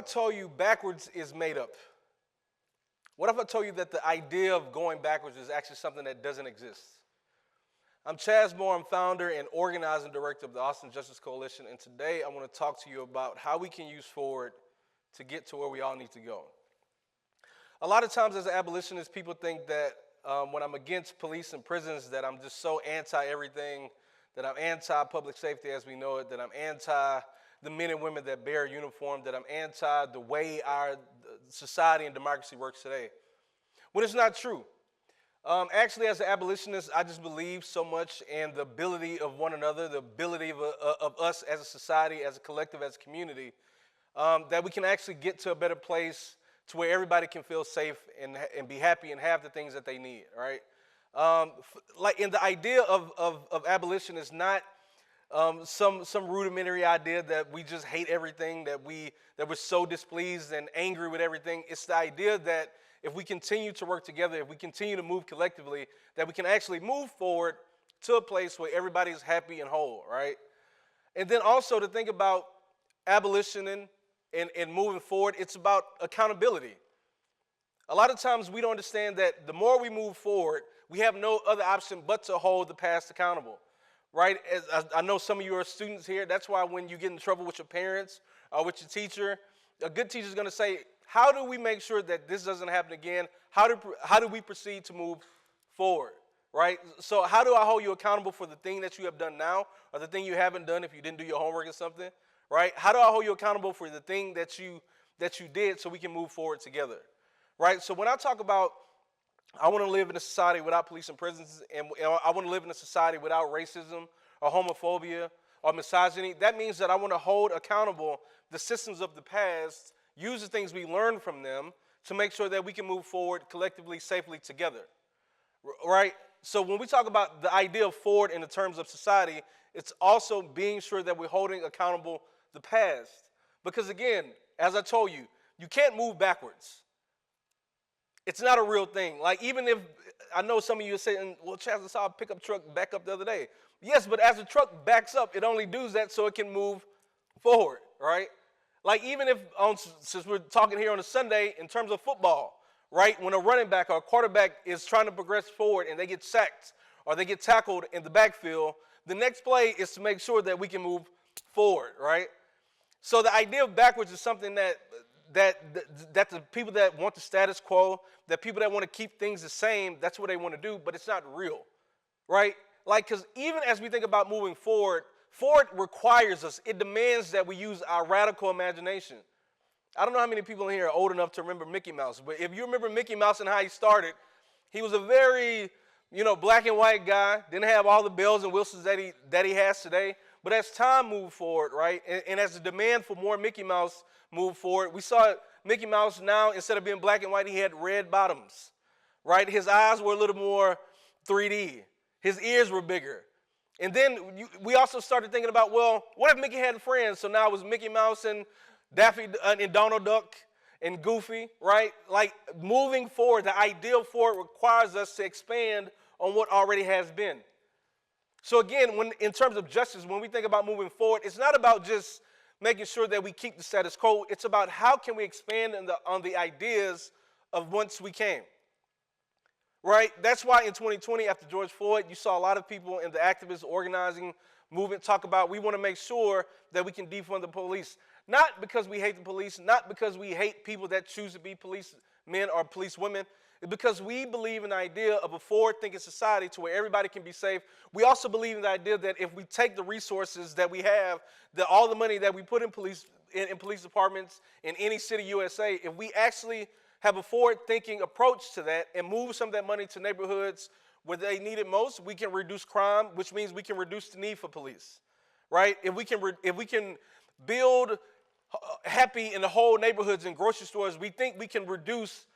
told you backwards is made up? What if I told you that the idea of going backwards is actually something that doesn't exist? I'm Chaz Moore. I'm founder and organizing director of the Austin Justice Coalition, and today I want to talk to you about how we can use forward to get to where we all need to go. A lot of times as abolitionists, people think that when I'm against police and prisons that I'm just so anti-everything, that I'm anti-public safety as we know it, that I'm anti the men and women that bear a uniform, that I'm anti the way our society and democracy works today. When it's not true. Actually, as an abolitionist, I just believe so much in the ability of one another, the ability of us as a society, as a collective, as a community, that we can actually get to a better place to where everybody can feel safe and be happy and have the things that they need, right? And the idea of abolition is not some rudimentary idea that we just hate everything, that we're so displeased and angry with everything. It's the idea that if we continue to work together, if we continue to move collectively, that we can actually move forward to a place where everybody is happy and whole, right? And then also to think about abolition and moving forward, it's about accountability. A lot of times we don't understand that the more we move forward, we have no other option but to hold the past accountable, right? I know some of you are students here. That's why when you get in trouble with your parents or with your teacher, a good teacher is going to say, how do we make sure that this doesn't happen again? How do we proceed to move forward, right? So how do I hold you accountable for the thing that you have done now or the thing you haven't done if you didn't do your homework or something, right? How do I hold you accountable for the thing that you did so we can move forward together, right? So when I talk about I want to live in a society without police and prisons, and I want to live in a society without racism or homophobia or misogyny, that means that I want to hold accountable the systems of the past, use the things we learned from them to make sure that we can move forward collectively, safely together, right? So when we talk about the idea of forward in the terms of society, it's also being sure that we're holding accountable the past. Because again, as I told you, you can't move backwards. It's not a real thing. Like even if, I know some of you are saying, well, Chaz, I saw a pickup truck back up the other day. Yes, but as the truck backs up, it only does that so it can move forward, right? Like even if, since we're talking here on a Sunday in terms of football, right? When a running back or a quarterback is trying to progress forward and they get sacked or they get tackled in the backfield, the next play is to make sure that we can move forward, right? So the idea of backwards is something that the people that want the status quo, that people that want to keep things the same, that's what they want to do, but it's not real, right? Like, because even as we think about moving forward, forward requires us, it demands that we use our radical imagination. I don't know how many people in here are old enough to remember Mickey Mouse, but if you remember Mickey Mouse and how he started, he was a very, black and white guy, didn't have all the bells and whistles that he has today, but as time moved forward, right, and as the demand for more Mickey Mouse moved forward, we saw Mickey Mouse now, instead of being black and white, he had red bottoms, right? His eyes were a little more 3D. His ears were bigger. And then we also started thinking about, well, what if Mickey had friends? So now it was Mickey Mouse and Daffy and Donald Duck and Goofy, right? Like moving forward, the ideal forward requires us to expand on what already has been. So again, in terms of justice, when we think about moving forward, it's not about just making sure that we keep the status quo. It's about how can we expand on the ideas of once we came, right? That's why in 2020, after George Floyd, you saw a lot of people in the activist organizing movement talk about we want to make sure that we can defund the police. Not because we hate the police, not because we hate people that choose to be policemen or police women, because we believe in the idea of a forward-thinking society to where everybody can be safe. We also believe in the idea that if we take the resources that we have, that all the money that we put in police departments in any city USA, if we actually have a forward-thinking approach to that and move some of that money to neighborhoods where they need it most, we can reduce crime, which means we can reduce the need for police, right? If we can build happy in the whole neighborhoods and grocery stores, we think we can reduce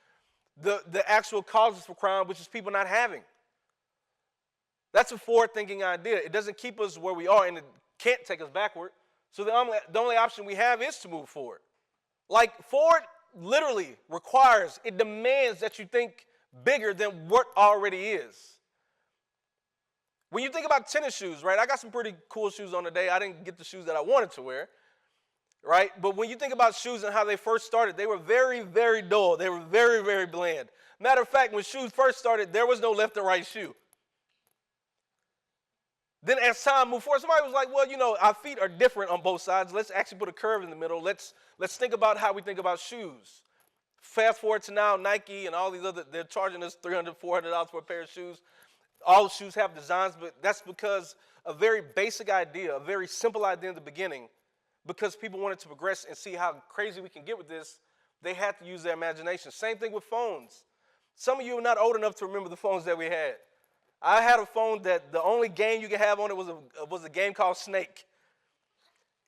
the actual causes for crime, which is people not having. That's a forward-thinking idea. It doesn't keep us where we are, and it can't take us backward. So the only option we have is to move forward. Like forward literally requires, it demands that you think bigger than what already is. When you think about tennis shoes, right? I got some pretty cool shoes on today. I didn't get the shoes that I wanted to wear. right? But when you think about shoes and how they first started, they were very, very dull. They were very, very bland. Matter of fact, when shoes first started, there was no left and right shoe. Then as time moved forward, somebody was like, well, our feet are different on both sides. Let's actually put a curve in the middle. Let's think about how we think about shoes. Fast forward to now, Nike and all these other, they're charging us $300, $400 for a pair of shoes. All shoes have designs, but that's because a very basic idea, a very simple idea in the beginning, because people wanted to progress and see how crazy we can get with this, they had to use their imagination. Same thing with phones. Some of you are not old enough to remember the phones that we had. I had a phone that the only game you could have on it was a game called Snake.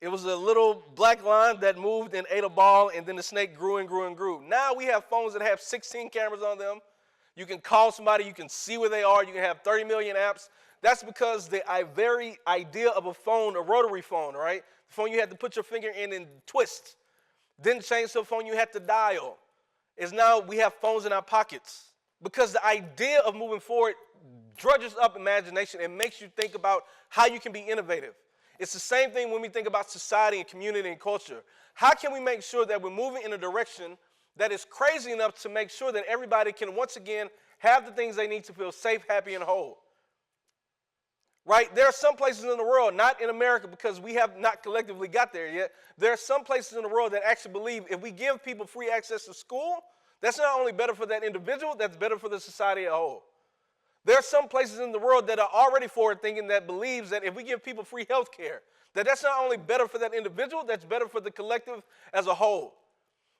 It was a little black line that moved and ate a ball, and then the snake grew and grew and grew. Now we have phones that have 16 cameras on them. You can call somebody. You can see where they are. You can have 30 million apps. That's because the very idea of a phone, a rotary phone, right? The phone you had to put your finger in and twist. Didn't change to a phone you had to dial. Is now we have phones in our pockets. Because the idea of moving forward drudges up imagination and makes you think about how you can be innovative. It's the same thing when we think about society and community and culture. How can we make sure that we're moving in a direction that is crazy enough to make sure that everybody can once again have the things they need to feel safe, happy, and whole? Right? There are some places in the world, not in America because we have not collectively got there yet. There are some places in the world that actually believe if we give people free access to school, that's not only better for that individual, that's better for the society as a whole. There are some places in the world that are already forward-thinking that believes that if we give people free health care, that's not only better for that individual, that's better for the collective as a whole.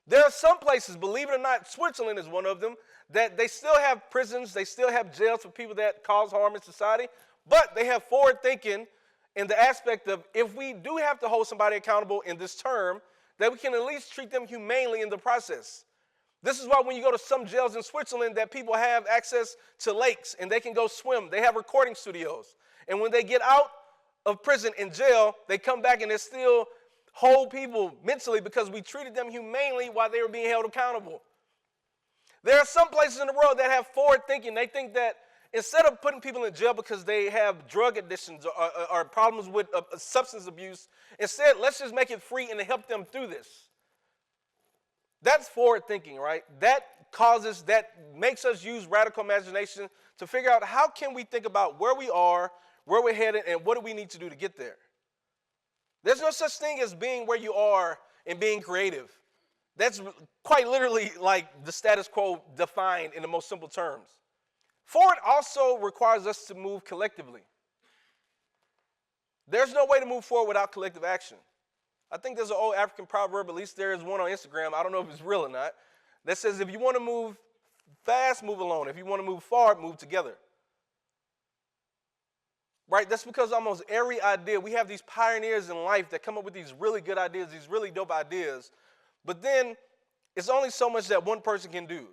There are some places, believe it or not, Switzerland is one of them, that they still have prisons, they still have jails for people that cause harm in society, but they have forward-thinking in the aspect of if we do have to hold somebody accountable in this term, that we can at least treat them humanely in the process. This is why when you go to some jails in Switzerland that people have access to lakes and they can go swim. They have recording studios. And when they get out of prison in jail, they come back and they're still whole people mentally because we treated them humanely while they were being held accountable. There are some places in the world that have forward thinking. They think that instead of putting people in jail because they have drug addictions or problems with substance abuse, instead let's just make it free and help them through this. That's forward thinking, right? That makes us use radical imagination to figure out how can we think about where we are, where we're headed, and what do we need to do to get there. There's no such thing as being where you are and being creative. That's quite literally like the status quo defined in the most simple terms. Forward also requires us to move collectively. There's no way to move forward without collective action. I think there's an old African proverb, at least there is one on Instagram, I don't know if it's real or not, that says if you want to move fast, move alone. If you want to move forward, move together. Right? That's because almost every idea, we have these pioneers in life that come up with these really good ideas, these really dope ideas, but then it's only so much that one person can do.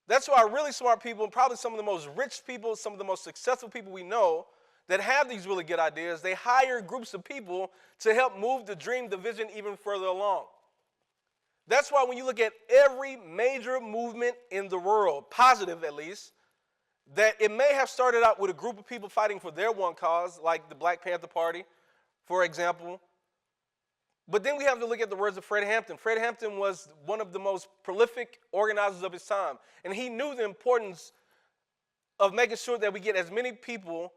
That's why really smart people, probably some of the most rich people, some of the most successful people we know, that have these really good ideas, they hire groups of people to help move the dream, the vision even further along. That's why when you look at every major movement in the world, positive at least, that it may have started out with a group of people fighting for their one cause, like the Black Panther Party, for example. But then we have to look at the words of Fred Hampton. Fred Hampton was one of the most prolific organizers of his time, and he knew the importance of making sure that we get as many people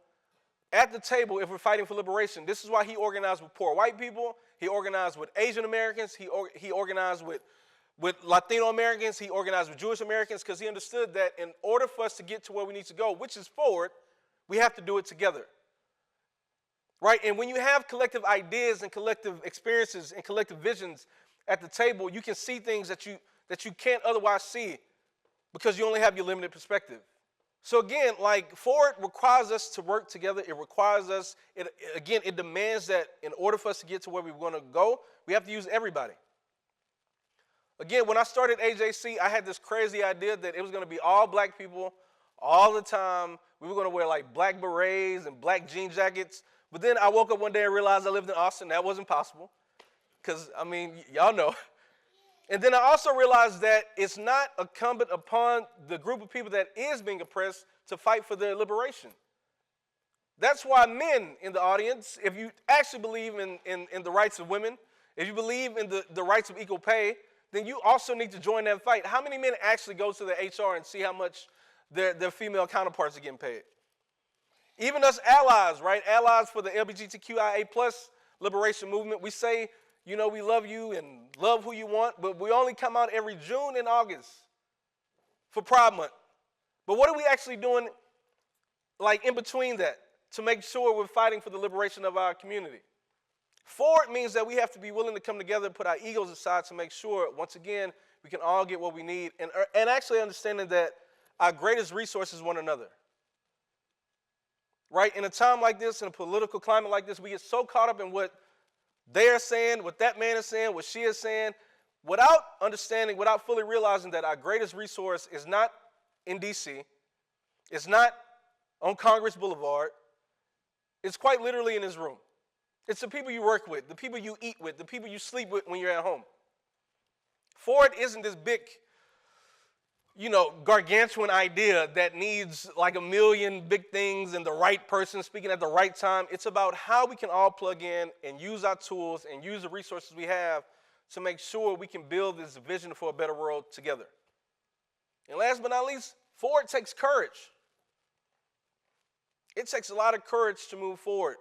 at the table if we're fighting for liberation. This is why he organized with poor white people. He organized with Asian Americans. He organized with Latino Americans. He organized with Jewish Americans because he understood that in order for us to get to where we need to go, which is forward, we have to do it together. Right? And when you have collective ideas and collective experiences and collective visions at the table, you can see things that you can't otherwise see because you only have your limited perspective. So again, like forward requires us to work together. It requires us, it demands that in order for us to get to where we want to go, we have to use everybody. Again, when I started AJC, I had this crazy idea that it was going to be all black people all the time. We were going to wear like black berets and black jean jackets. But then I woke up one day and realized I lived in Austin. That wasn't possible because, I mean, y'all know. And then I also realized that it's not incumbent upon the group of people that is being oppressed to fight for their liberation. That's why men in the audience, if you actually believe in the rights of women, if you believe in the rights of equal pay, then you also need to join that fight. How many men actually go to the HR and see how much their female counterparts are getting paid? Even us allies, right? Allies for the LGBTQIA+ liberation movement, we say, you know, we love you and love who you want, but we only come out every June and August for Pride Month. But what are we actually doing, like, in between that to make sure we're fighting for the liberation of our community? Forward means that we have to be willing to come together and put our egos aside to make sure, once again, we can all get what we need, and actually understanding that our greatest resource is one another. Right? In a time like this, in a political climate like this, we get so caught up in what they're saying, what that man is saying, what she is saying, without understanding, without fully realizing that our greatest resource is not in D.C., it's not on Congress Boulevard, it's quite literally in this room. It's the people you work with, the people you eat with, the people you sleep with when you're at home. Forward isn't this big, gargantuan idea that needs like a million big things and the right person speaking at the right time. It's about how we can all plug in and use our tools and use the resources we have to make sure we can build this vision for a better world together. And last but not least, forward takes courage. It takes a lot of courage to move forward.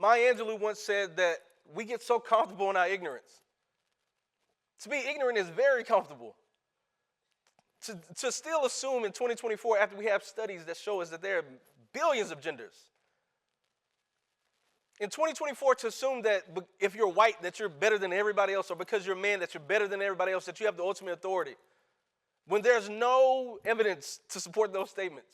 Maya Angelou once said that we get so comfortable in our ignorance. To be ignorant is very comfortable. To still assume in 2024, after we have studies that show us that there are billions of genders. In 2024, to assume that if you're white, that you're better than everybody else, or because you're a man, that you're better than everybody else, that you have the ultimate authority, when there's no evidence to support those statements.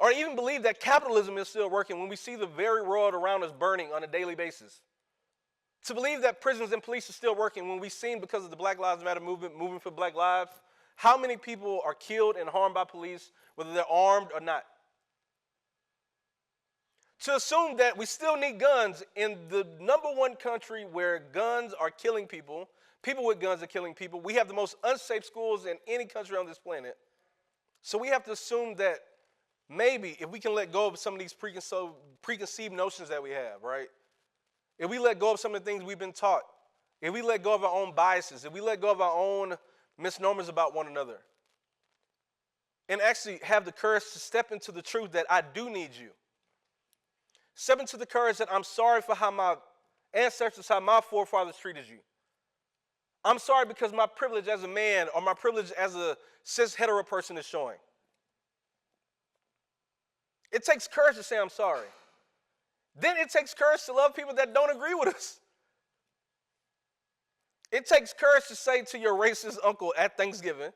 Or even believe that capitalism is still working when we see the very world around us burning on a daily basis. To believe that prisons and police are still working when we've seen, because of the Black Lives Matter movement, moving for black lives, how many people are killed and harmed by police, whether they're armed or not. To assume that we still need guns in the number one country where guns are killing people, people with guns are killing people. We have the most unsafe schools in any country on this planet. So we have to assume that maybe if we can let go of some of these preconceived notions that we have, right? If we let go of some of the things we've been taught, if we let go of our own biases, if we let go of our own misnomers about one another, and actually have the courage to step into the truth that I do need you. Step into the courage that I'm sorry for how my ancestors, how my forefathers treated you. I'm sorry because my privilege as a man or my privilege as a cis hetero person is showing. It takes courage to say I'm sorry. Then it takes courage to love people that don't agree with us. It takes courage to say to your racist uncle at Thanksgiving,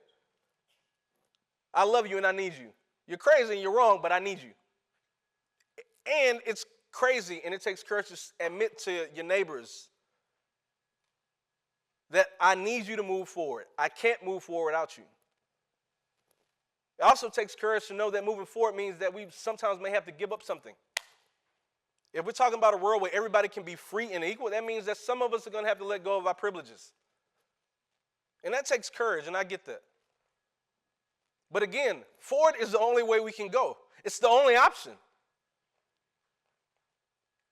I love you and I need you. You're crazy and you're wrong, but I need you. And it's crazy and it takes courage to admit to your neighbors that I need you to move forward. I can't move forward without you. It also takes courage to know that moving forward means that we sometimes may have to give up something. If we're talking about a world where everybody can be free and equal, that means that some of us are going to have to let go of our privileges. And that takes courage, and I get that. But again, forward is the only way we can go. It's the only option.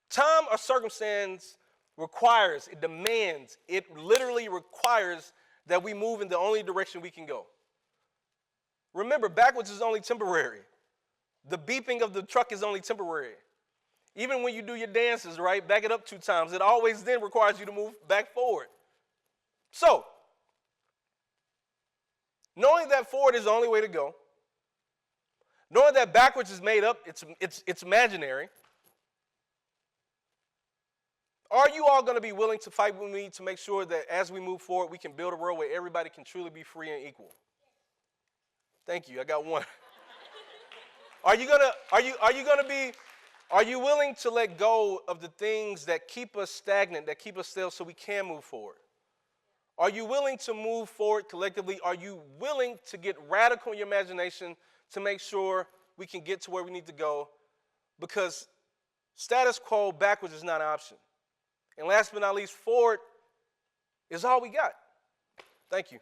Time or circumstance requires, it demands, it literally requires that we move in the only direction we can go. Remember, backwards is only temporary. The beeping of the truck is only temporary. Even when you do your dances, right, back it up 2 times, it always then requires you to move back forward. So, knowing that forward is the only way to go, knowing that backwards is made up, it's imaginary, are you all going to be willing to fight with me to make sure that as we move forward, we can build a world where everybody can truly be free and equal? Thank you. I got one. Are you willing to let go of the things that keep us stagnant, that keep us still so we can move forward? Are you willing to move forward collectively? Are you willing to get radical in your imagination to make sure we can get to where we need to go? Because status quo backwards is not an option. And last but not least, forward is all we got. Thank you.